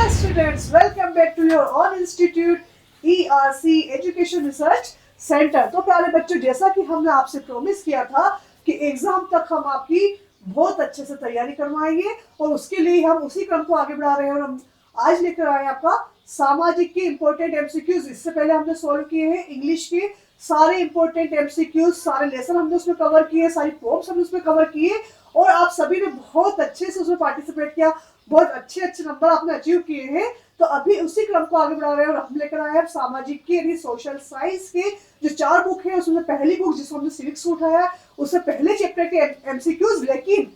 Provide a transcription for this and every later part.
Hi students, welcome back to your own institute ERC Education Research Center। तो प्यारे बच्चों, जैसा कि हमने आपसे प्रॉमिस किया था कि एग्जाम तक हम आपकी बहुत अच्छे से तैयारी करवाएंगे और उसके लिए हम उसी क्रम को आगे बढ़ा रहे हैं। और हम आज लेकर आए आपका सामाजिक के इंपॉर्टेंट एमसीक्यूज। इससे पहले हमने सॉल्व किए हैं इंग्लिश के सारे इंपॉर्टेंट एमसीक्यूज, सारे लेसन हमने उसमें कवर किए, सारी फॉर्म्स हमने उसमें कवर किए और आप सभी ने बहुत अच्छे से उसमें पार्टिसिपेट किया, बहुत अच्छे नंबर आपने अचीव किए हैं। तो अभी उसी क्रम को आगे बढ़ा रहे हैं और हम लेकर आए हैं सामाजिक के यानी सोशल साइंस के जो 4 बुक है उसमें पहली बुक जिसको हमने सिविक्स उठाया है उससे पहले चैप्टर के एमसीक्यूज। लेकिन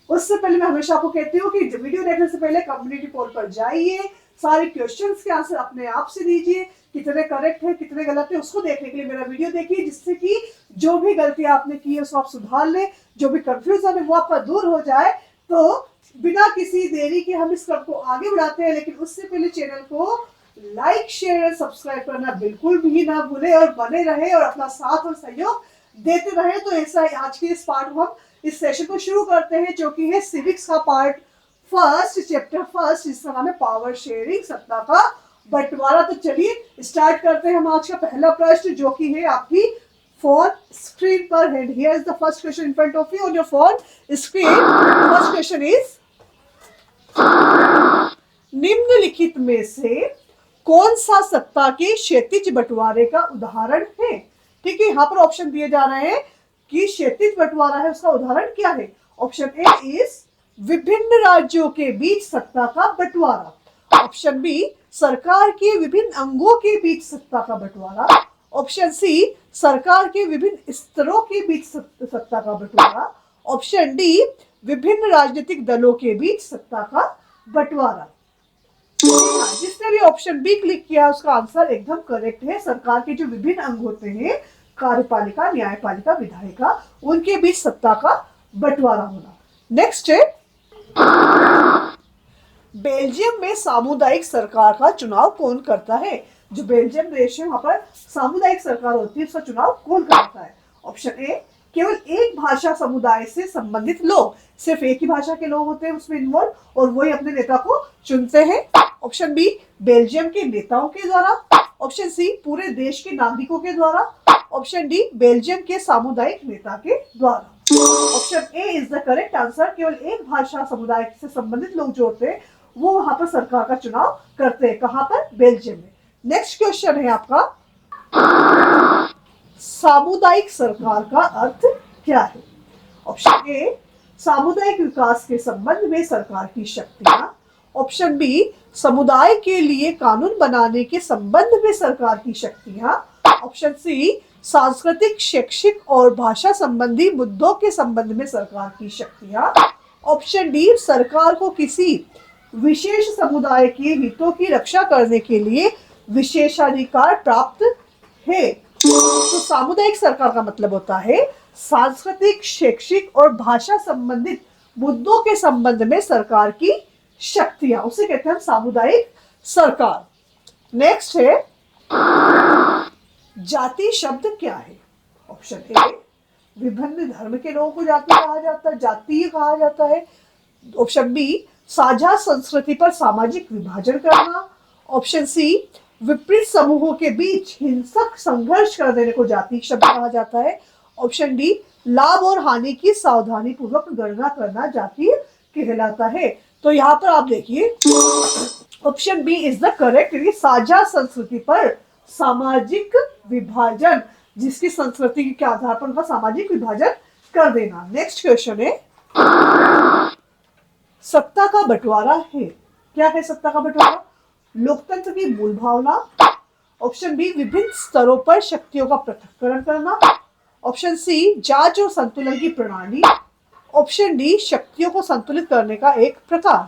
उससे पहले मैं हमेशा आपको कहती हूँ कि वीडियो देखने से पहले कम्युनिटी पोल पर जाइए, सारे क्वेश्चंस के आंसर अपने आप से दीजिए, कितने करेक्ट है कितने गलत है उसको देखने के लिए मेरा वीडियो देखिए, जिससे कि जो भी गलतियां आपने की है उसको आप सुधार ले, जो भी कंफ्यूजन है वो आपका दूर हो जाए। तो बिना किसी देरी के हम इस क्रम को आगे बढ़ाते हैं, लेकिन उससे पहले चैनल को लाइक शेयर और सब्सक्राइब करना बिल्कुल भी ना भूले और बने रहे और अपना साथ और सहयोग देते रहे। तो ऐसा आज के इस पार्ट हम इस सेशन को शुरू करते हैं जो कि है सिविक्स का पार्ट फर्स्ट, चैप्टर फर्स्ट, जिसका नाम है पावर शेयरिंग, सत्ता का बंटवारा। तो चलिए स्टार्ट करते हैं हम आज का पहला प्रश्न जो कि है आपकी फोन स्क्रीन पर है। Here is the first question in front of you on your phone screen. First question is निम्नलिखित में से कौन सा सत्ता के क्षैतिज बंटवारे का उदाहरण है। ठीक है, यहाँ पर ऑप्शन दिए जा रहे हैं कि क्षैतिज बंटवारा है, उसका उदाहरण क्या है। ऑप्शन ए इज विभिन्न राज्यों के बीच सत्ता का बंटवारा। ऑप्शन बी सरकार के विभिन्न अंगों के बीच सत्ता का बंटवारा। ऑप्शन सी सरकार के विभिन्न स्तरों के बीच सत्ता का बंटवारा। ऑप्शन डी विभिन्न राजनीतिक दलों के बीच सत्ता का बंटवारा। जिसने भी ऑप्शन बी क्लिक किया उसका आंसर एकदम करेक्ट है। सरकार के जो विभिन्न अंग होते हैं, कार्यपालिका, न्यायपालिका, विधायिका, उनके बीच सत्ता का बंटवारा होना। नेक्स्ट है बेल्जियम में सामुदायिक सरकार का चुनाव कौन करता है। जो बेल्जियम देश है वहां पर सामुदायिक सरकार होती है, उसका चुनाव कौन करता है। ऑप्शन ए केवल एक भाषा समुदाय से संबंधित लोग, सिर्फ एक ही भाषा के लोग होते हैं उसमें इन्वॉल्व और वही अपने नेता को चुनते हैं। ऑप्शन बी बेल्जियम के नेताओं के द्वारा। ऑप्शन सी पूरे देश के नागरिकों के द्वारा। ऑप्शन डी बेल्जियम के सामुदायिक नेता के द्वारा। Option A is the correct answer. केवल एक भाषा समुदाय से संबंधित लोग जो होते हैं वो वहां पर सरकार का चुनाव करते हैं। कहां पर? बेल्जियम में। नेक्स्ट क्वेश्चन है आपका सामुदायिक सरकार का अर्थ क्या है। ऑप्शन ए सामुदायिक विकास के संबंध में सरकार की शक्तियां। ऑप्शन बी समुदाय के लिए कानून बनाने के संबंध में सरकार की शक्तियां। ऑप्शन सी सांस्कृतिक, शैक्षिक और भाषा संबंधी मुद्दों के संबंध में सरकार की शक्तियां। ऑप्शन डी सरकार को किसी विशेष समुदाय के हितों की रक्षा करने के लिए विशेषाधिकार प्राप्त है। तो सामुदायिक सरकार का मतलब होता है सांस्कृतिक, शैक्षिक और भाषा संबंधित मुद्दों के संबंध में सरकार की शक्तियां, उसे कहते हैं सामुदायिक सरकार। नेक्स्ट है जाति शब्द क्या है। ऑप्शन ए विभिन्न धर्म के लोगों को जाति कहा जाता है, जातीय कहा जाता है। ऑप्शन बी साझा संस्कृति पर सामाजिक विभाजन करना। ऑप्शन सी विपरीत समूहों के बीच हिंसक संघर्ष कर देने को जाति शब्द कहा जाता है। ऑप्शन डी लाभ और हानि की सावधानी पूर्वक गणना करना जाति कहलाता है। तो यहाँ पर आप देखिए option B is the correct, साझा संस्कृति पर सामाजिक विभाजन, जिसकी संस्कृति के आधार पर उनका सामाजिक विभाजन कर देना। नेक्स्ट क्वेश्चन है सत्ता का बंटवारा है। क्या है सत्ता का बंटवारा? लोकतंत्र की मूल भावना। ऑप्शन बी विभिन्न स्तरों पर शक्तियों का पृथक्करण करना। ऑप्शन सी जांच और संतुलन की प्रणाली। ऑप्शन डी शक्तियों को संतुलित करने का एक प्रकार।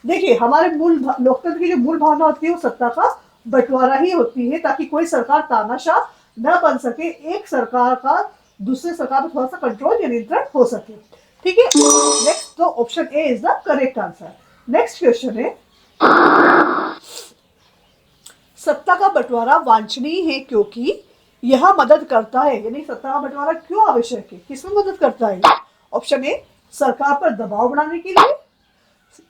देखिए हमारे मूल लोकतंत्र की जो मूल भावना होती है वो सत्ता का बंटवारा ही होती है, ताकि कोई सरकार तानाशाह न बन सके, एक सरकार का दूसरे सरकार पर थोड़ा सा कंट्रोल या नियंत्रण हो सके। ठीक है, नेक्स्ट तो option A is the correct answer. Next question है सत्ता का बंटवारा वांछनीय है क्योंकि यह मदद करता है, यानी सत्ता का बंटवारा क्यों आवश्यक है, किसमें मदद करता है। ऑप्शन ए सरकार पर दबाव बनाने के लिए,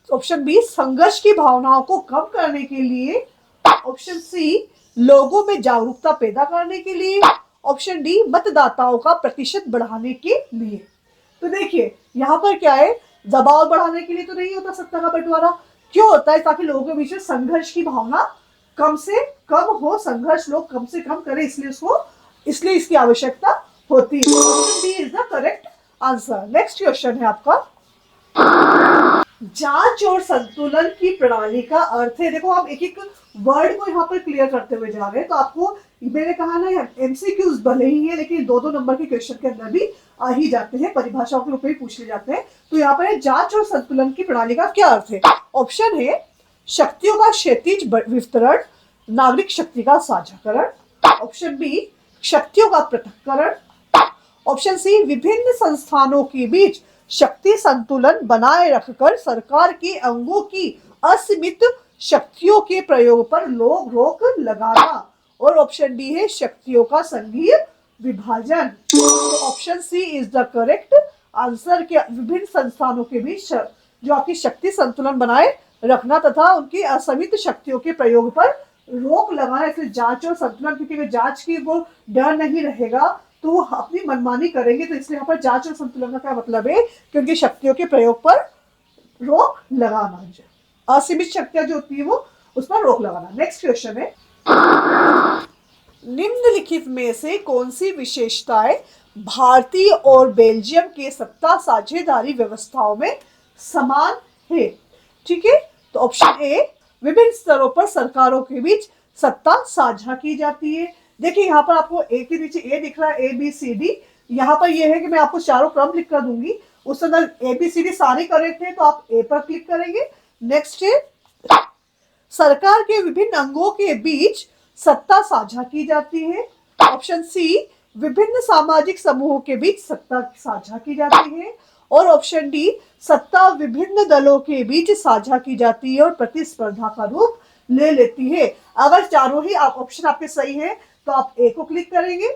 ऑप्शन बी संघर्ष की भावनाओं को कम करने के लिए, ऑप्शन सी लोगों में जागरूकता पैदा करने के लिए, ऑप्शन डी मतदाताओं का प्रतिशत बढ़ाने के लिए। तो देखिए यहाँ पर क्या है, दबाव बढ़ाने के लिए तो नहीं होता सत्ता का बंटवारा। क्यों होता है? ताकि लोगों के बीच में संघर्ष की भावना कम से कम हो, संघर्ष लोग कम से कम करें, इसलिए इसकी आवश्यकता होती है। Option D is the correct answer. Next question है आपका, जांच और संतुलन की प्रणाली का अर्थ है। देखो आप एक एक वर्ड को यहाँ पर क्लियर करते हुए जा रहे हैं, तो आपको मैंने कहा ना एमसीक्यूज भले ही है लेकिन 2-2 नंबर के क्वेश्चन के अंदर भी आ ही जाते हैं, परिभाषाओं के रूप में पूछ ले जाते हैं। तो यहाँ पर जांच और संतुलन की प्रणाली का क्या अर्थ है? ऑप्शन है शक्तियों का क्षैतिज वितरण, नागरिक शक्ति का साझाकरण, ऑप्शन बी शक्तियों का पृथक्करण, ऑप्शन सी विभिन्न संस्थानों के बीच शक्ति संतुलन बनाए रखकर सरकार के अंगों की असीमित शक्तियों के प्रयोग पर रोक लगाना, और ऑप्शन डी है शक्तियों का संघीय विभाजन। तो option C is the correct answer. के विभिन्न संस्थानों के बीच जो आपकी शक्ति संतुलन बनाए रखना तथा उनकी असीमित शक्तियों के प्रयोग पर रोक लगाना, इसलिए जांच और संतुलन, क्योंकि अगर जांच की वो डर नहीं रहेगा तो वो अपनी मनमानी करेंगे, तो इसलिए यहाँ पर जांच और संतुलन का क्या मतलब है? क्योंकि शक्तियों के प्रयोग पर रोक लगाना, असीमित शक्तियां जो होती है वो उस पर रोक लगाना। नेक्स्ट क्वेश्चन है, निम्नलिखित में से कौन सी विशेषताएं भारतीय और बेल्जियम के सत्ता साझेदारी व्यवस्थाओं में समान है? ठीक है, तो ऑप्शन ए विभिन्न स्तरों पर सरकारों के बीच सत्ता साझा की जाती है। देखिए यहाँ पर आपको ए के नीचे ए दिख रहा है, ए बी सी डी। यहाँ पर यह है कि मैं आपको चारों क्रम लिख कर दूंगी, उस अंदर ए बी सी डी सारे करेक्ट है तो आप ए पर क्लिक करेंगे। नेक्स्ट है सरकार के विभिन्न अंगों के बीच सत्ता साझा की जाती है, ऑप्शन सी विभिन्न सामाजिक समूहों के बीच सत्ता साझा की जाती है, और ऑप्शन डी सत्ता विभिन्न दलों के बीच साझा की जाती है और प्रतिस्पर्धा का रूप ले लेती है। अगर चारों ही ऑप्शन आपके सही है तो आप ए को क्लिक करेंगे,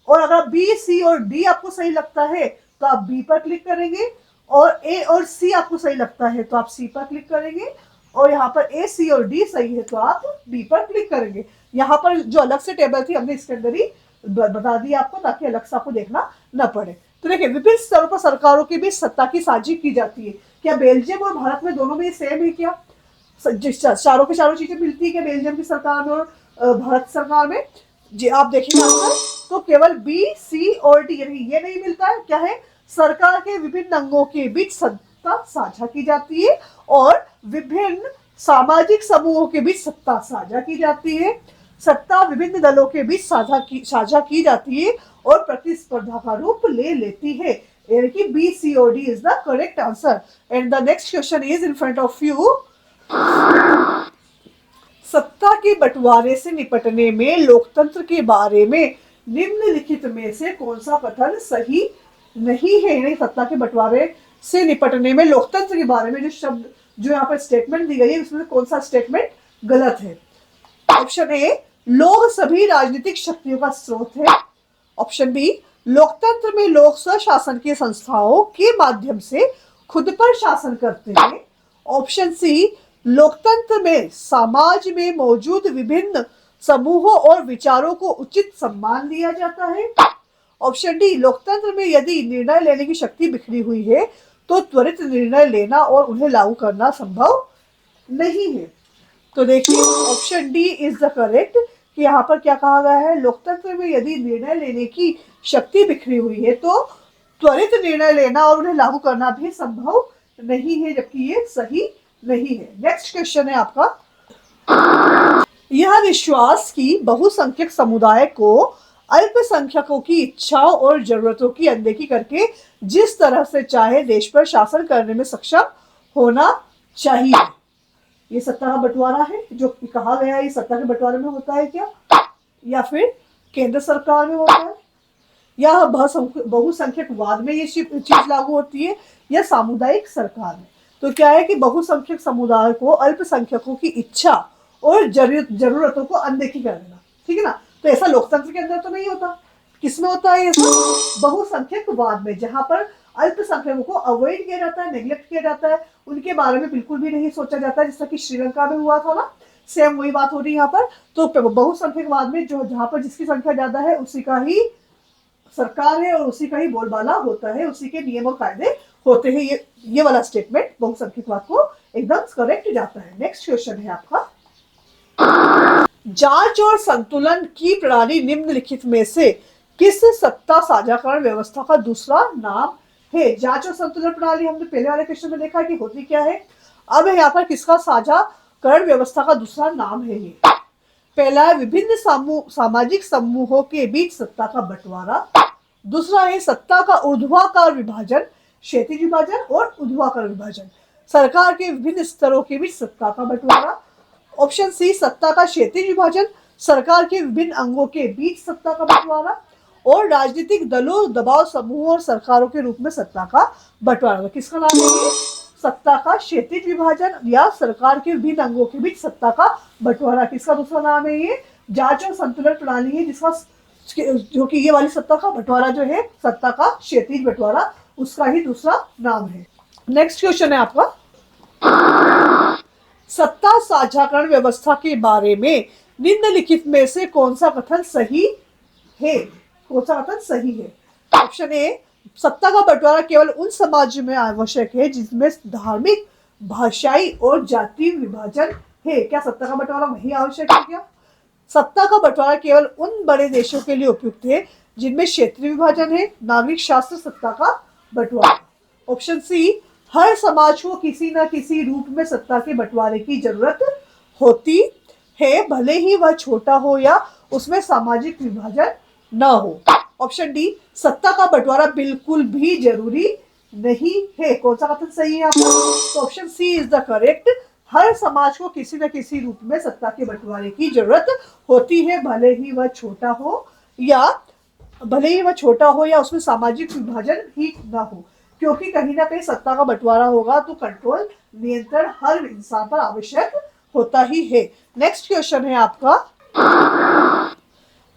और अगर बी सी और डी आपको सही लगता है तो आप बी पर क्लिक करेंगे, और ए और सी आपको सही लगता है तो आप सी पर क्लिक करेंगे, और यहाँ पर ए सी और डी सही है तो आप बी पर क्लिक करेंगे। यहाँ पर जो अलग से टेबल थी हमने इसके अंदर ही बता दी आपको, ताकि अलग से आपको देखना न पड़े। तो देखिए विभिन्न स्तरों पर सरकारों के बीच सत्ता की साझी की जाती है। क्या बेल्जियम और भारत में दोनों में सेम है? क्या चारों की चारों चीजें मिलती है क्या बेल्जियम की सरकार में और भारत सरकार में? जी आप देखिए तो केवल बी सी और डी ये नहीं मिलता है। क्या है? सरकार के विभिन्न अंगों के बीच सत्ता साझा की जाती है और विभिन्न सामाजिक समूहों के बीच सत्ता साझा की जाती है, सत्ता विभिन्न दलों के बीच साझा की जाती है और प्रतिस्पर्धा का रूप ले लेती है। यानी कि बी सी और D is the correct answer. And the next question is in front of you, सत्ता के बंटवारे से निपटने में लोकतंत्र के बारे में निम्नलिखित में से कौन सा कथन सही नहीं है? यानी सत्ता के बंटवारे से निपटने में लोकतंत्र के बारे में जो शब्द जो यहाँ पर स्टेटमेंट दी गई है उसमें कौन सा स्टेटमेंट गलत है? ऑप्शन ए लोग सभी राजनीतिक शक्तियों का स्रोत है, ऑप्शन बी लोकतंत्र में लोग स्वशासन की संस्थाओं के माध्यम से खुद पर शासन करते हैं, ऑप्शन सी लोकतंत्र में समाज में मौजूद विभिन्न समूहों और विचारों को उचित सम्मान दिया जाता है, ऑप्शन डी लोकतंत्र में यदि निर्णय लेने की शक्ति बिखरी हुई है तो त्वरित निर्णय लेना और उन्हें लागू करना संभव नहीं है। तो देखिए option D is the correct कि यहाँ पर क्या कहा गया है, लोकतंत्र में यदि निर्णय लेने की शक्ति बिखरी हुई है तो त्वरित निर्णय लेना और उन्हें लागू करना भी संभव नहीं है, जबकि ये सही नहीं है। नेक्स्ट क्वेश्चन है आपका, यह विश्वास की बहुसंख्यक समुदाय को अल्पसंख्यकों की इच्छाओं और जरूरतों की अनदेखी करके जिस तरह से चाहे देश पर शासन करने में सक्षम होना चाहिए। ये सत्ता का बंटवारा है जो कहा गया है, ये सत्ता के बंटवारे में होता है क्या, या फिर केंद्र सरकार में होता है, या बहुसंख्यकवाद में ये चीज लागू होती है, या सामुदायिक सरकार में? तो क्या है कि बहुसंख्यक समुदाय को अल्पसंख्यकों की इच्छा और जरूरतों को अनदेखी कर देना, ठीक है ना। तो ऐसा लोकतंत्र के अंदर तो नहीं होता, किसमें होता है ऐसा? बहुसंख्यकवाद में, जहां पर अल्पसंख्यकों को अवॉइड किया जाता है, नेग्लेक्ट किया जाता है, उनके बारे में बिल्कुल भी नहीं सोचा जाता, जैसा कि श्रीलंका में हुआ था ना, सेम वही बात हो रही है यहाँ पर। तो बहुसंख्यकवाद में जो जहाँ पर जिसकी संख्या ज्यादा है उसी का ही सरकार है और उसी का ही बोलबाला होता है, उसी के नियम और कायदे होते हैं। ये वाला स्टेटमेंट बहुसंख्यकवाद को एकदम करेक्ट जाता है। नेक्स्ट क्वेश्चन है आपका, जांच और संतुलन की प्रणाली निम्नलिखित में से किस सत्ता साझाकरण व्यवस्था का दूसरा नाम है? जांच और संतुलन प्रणाली हमने पहले वाले क्वेश्चन में देखा कि होती क्या है। अब यहाँ पर किसका साझाकरण व्यवस्था का दूसरा नाम है? ये पहला है विभिन्न सामाजिक समूहों के बीच सत्ता का बंटवारा। दूसरा है सत्ता का ऊर्ध्वाकार विभाजन, क्षैतिज विभाजन और ऊर्ध्वाकार विभाजन। सरकार के विभिन्न स्तरों के बीच सत्ता का बंटवारा। ऑप्शन सी सत्ता का क्षैतिज विभाजन, सरकार के विभिन्न अंगों के बीच सत्ता का बंटवारा और राजनीतिक दलों, दबाव समूहों और सरकारों के रूप में सत्ता का बंटवारा। किसका नाम है? सत्ता का क्षैतिज विभाजन या सरकार के विभिन्न अंगों के बीच सत्ता का बंटवारा। किसका दूसरा नाम है? ये जांच और संतुलन प्रणाली है, जिसका जो कि ये वाली सत्ता का बंटवारा जो है, सत्ता का क्षैतिज बंटवारा, उसका ही दूसरा नाम है। नेक्स्ट क्वेश्चन है आपका, सत्ता साझाकरण व्यवस्था के बारे में निम्नलिखित में से कौन सा कथन सही है? कौन सा कथन सही है? ऑप्शन ए, सत्ता का बंटवारा केवल उन समाज में आवश्यक है जिसमें धार्मिक, भाषाई और जातीय विभाजन है। क्या सत्ता का बंटवारा वही आवश्यक है? क्या सत्ता का बंटवारा केवल उन बड़े देशों के लिए उपयुक्त है जिनमें क्षेत्रीय विभाजन है? नागरिक शास्त्र सत्ता का बंटवारा। ऑप्शन सी, हर समाज को किसी न किसी रूप में सत्ता के बंटवारे की जरूरत होती है, भले ही वह छोटा हो या उसमें सामाजिक विभाजन न हो। ऑप्शन डी, सत्ता का बंटवारा बिल्कुल भी जरूरी नहीं है। कौन सा कथन सही है आपका? तो option C is the correct. हर समाज को किसी न किसी रूप में सत्ता के बंटवारे की जरूरत होती है, भले ही वह छोटा हो या उसमें सामाजिक विभाजन ही न हो, क्योंकि कहीं ना कहीं सत्ता का बंटवारा होगा तो कंट्रोल, नियंत्रण हर इंसान पर आवश्यक होता ही है। नेक्स्ट क्वेश्चन है आपका,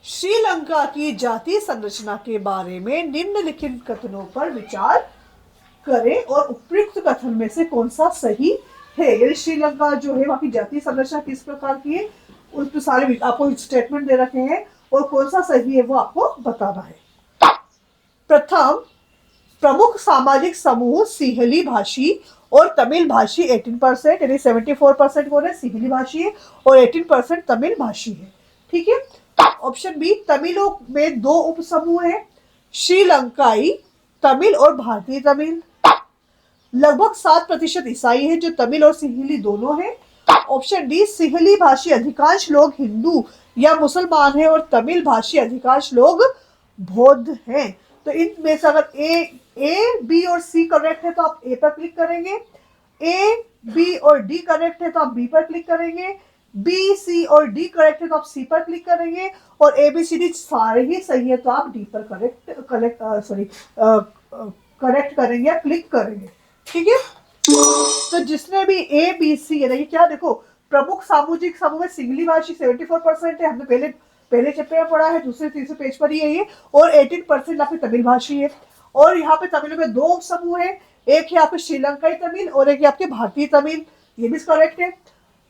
श्रीलंका की जातीय संरचना के बारे में निम्नलिखित कथनों पर विचार करें और उपयुक्त कथन में से कौन सा सही है? यदि श्रीलंका जो है वहां की जातीय संरचना किस प्रकार की है, उस पर सारे आपको स्टेटमेंट दे रखे हैं और कौन सा सही है वो आपको बताना है। प्रथम, प्रमुख सामाजिक समूह सिंहली भाषी और तमिल भाषी 18%, यानी 74% कौन है? सिंहली भाषी है और 18% तमिल भाषी है। ठीक है। ऑप्शन बी, तमिलों में दो उप समूह है, श्रीलंकाई तमिल और भारतीय तमिल। लगभग 7% ईसाई है जो तमिल और सिंहली दोनों है। ऑप्शन डी, सिंहली भाषी अधिकांश लोग हिंदू या मुसलमान है और तमिल भाषी अधिकांश लोग बौद्ध हैं। तो इनमें से अगर ए बी और सी करेक्ट है तो आप ए पर क्लिक करेंगे, ए बी और डी करेक्ट है तो आप बी पर क्लिक करेंगे, बी सी और डी करेक्ट है तो आप सी पर क्लिक करेंगे और ए बी सी डी सारे ही सही है तो आप डी पर करेक्ट करेंगे या क्लिक करेंगे। ठीक है। तो जिसने भी ए बी सी है, क्या देखो, प्रमुख सामाजिक समूह में सिंहली भाषी 74% है, हमने पहले चैप्टर में पढ़ा है, दूसरे तीसरे पेज पर ही है ये, और 18% यहाँ पे तमिल भाषी है। और यहाँ पे तमिल में दो समूह है, एक है आपके श्रीलंकाई तमिल और एक है आपके भारतीय तमिल, ये भी करेक्ट है।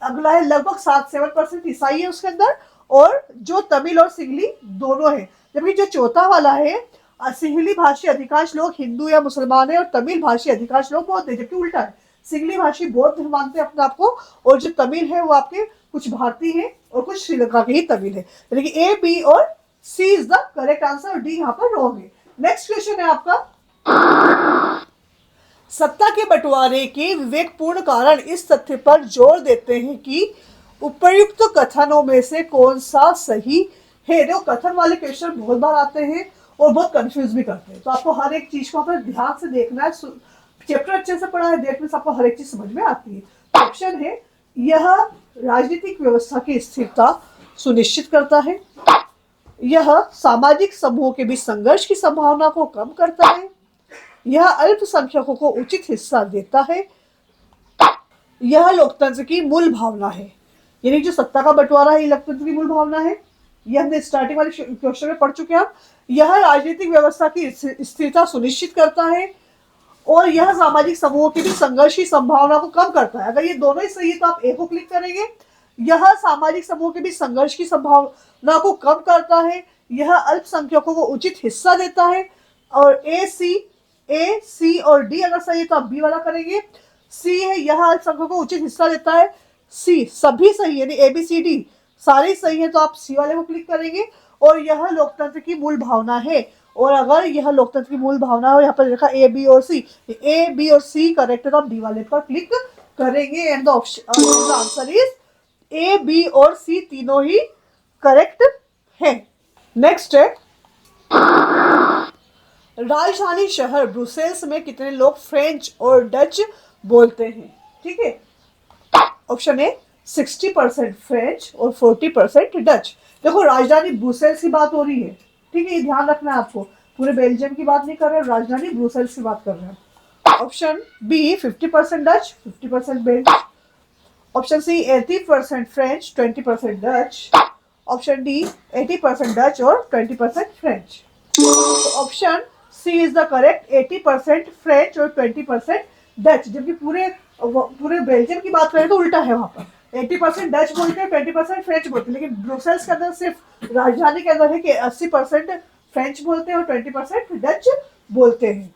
अगला है लगभग 7% ईसाई है उसके अंदर, और जो तमिल और सिंहली दोनों है। जबकि जो चौथा वाला है, सिंहली भाषी अधिकांश लोग हिंदू या मुसलमान है और तमिल भाषी अधिकांश लोग बौद्ध है, जबकि उल्टा है, सिंहली भाषी बौद्ध मानते हैं अपने आप को और जो तमिल है वो आपके कुछ भारतीय है और कुछ श्रीलंका के ही तमिल है। यानी कि ए बी और सी इज द करेक्ट आंसर और डी यहाँ पर रॉन्ग है। नेक्स्ट क्वेश्चन है आपका, सत्ता के बंटवारे के विवेकपूर्ण कारण इस तथ्य पर जोर देते हैं कि उपर्युक्त कथनों में से कौन सा सही है। जो कथन वाले क्वेश्चन बहुत बार आते हैं और बहुत कंफ्यूज भी करते हैं, तो आपको हर एक चीज को अपने ध्यान से देखना है। चैप्टर अच्छे से पढ़ा है, देखने से आपको हर एक चीज समझ में आती है। ऑप्शन है, यह राजनीतिक व्यवस्था की स्थिरता सुनिश्चित करता है, यह सामाजिक समूहों के बीच संघर्ष की संभावना को कम करता है, यह अल्पसंख्यकों को उचित हिस्सा देता है, यह लोकतंत्र की मूल भावना है। यानी जो सत्ता का बंटवारा है, लोकतंत्र की मूल भावना है, यह हमने स्टार्टिंग वाले क्वेश्चन में पढ़ चुके हैं। यह राजनीतिक व्यवस्था की स्थिरता सुनिश्चित करता है और यह सामाजिक समूहों की भी संघर्ष की संभावना को कम करता है। अगर ये दोनों ही सही है तो आप ए को क्लिक करेंगे। यह सामाजिक समूह के बीच संघर्ष की संभावना को कम करता है। यह अल्पसंख्यकों को उचित हिस्सा देता है। और ए सी और डी अगर सही है तो आप बी वाला करेंगे। सी है, यह अल्पसंख्यकों को उचित हिस्सा देता है। सी सभी सही है, ए बी सी डी सारे सही है तो आप सी वाले को क्लिक करेंगे। और यह लोकतंत्र की मूल भावना है। और अगर यह लोकतंत्र की मूल भावना हो, यहाँ पर लिखा ए बी और सी, ए बी और सी करेक्ट है तो आप डी वाले पर क्लिक करेंगे। And the answer is A B और सी तीनों ही करेक्ट है। नेक्स्ट है, राजधानी शहर ब्रुसेल्स में कितने लोग फ्रेंच और डच बोलते हैं? ठीक है, ऑप्शन ए 60% फ्रेंच और 40% डच। देखो राजधानी ब्रुसेल्स की बात हो रही है, ठीक है, ये ध्यान रखना है आपको। पूरे बेल्जियम की बात नहीं कर रहे, राजधानी ब्रुसेल्स की बात कर रहे हैं। ऑप्शन बी 50% डच, 50% बेल्ज। Option C 80% French, 20% Dutch. Option D 80% Dutch और 20% फ्रेंच। तो option C is the correct, 80% French और 20% डच। जबकि पूरे बेल्जियम की बात करें तो उल्टा है, वहां पर 80% डच बोलते हैं, 20% फ्रेंच बोलते हैं। लेकिन ब्रुसेल्स के अंदर सिर्फ राजधानी के अंदर है कि 80% फ्रेंच बोलते हैं और 20% डच बोलते हैं।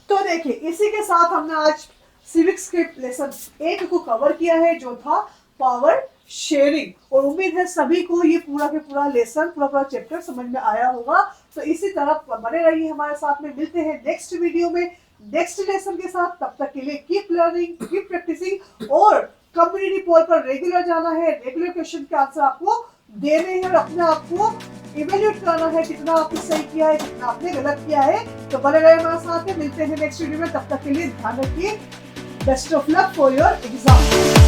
तो देखिए, इसी के साथ हमने आज सिविक्स के लेसन 1 को कवर किया है, जो था पावर शेयरिंग। और उम्मीद है सभी को ये पूरा के पूरा लेसन, पूरा चैप्टर समझ में आया होगा। तो इसी तरह बने रहिए हमारे साथ में। मिलते हैं नेक्स्ट वीडियो में नेक्स्ट लेसन के साथ। तब तक के लिए कीप लर्निंग, कीप प्रैक्टिसिंग। और कम्युनिटी पोल पर रेगुलर जाना है, रेगुलर क्वेश्चन के आंसर आपको देने हैं और अपने आप को इवेल्यूएट करना है, कितना आपने सही किया है, कितना आपने गलत किया है। तो बने रहिए हमारे साथ में। मिलते हैं नेक्स्ट वीडियो में, तब तक के लिए ध्यान रखिए। Best of luck for your exam.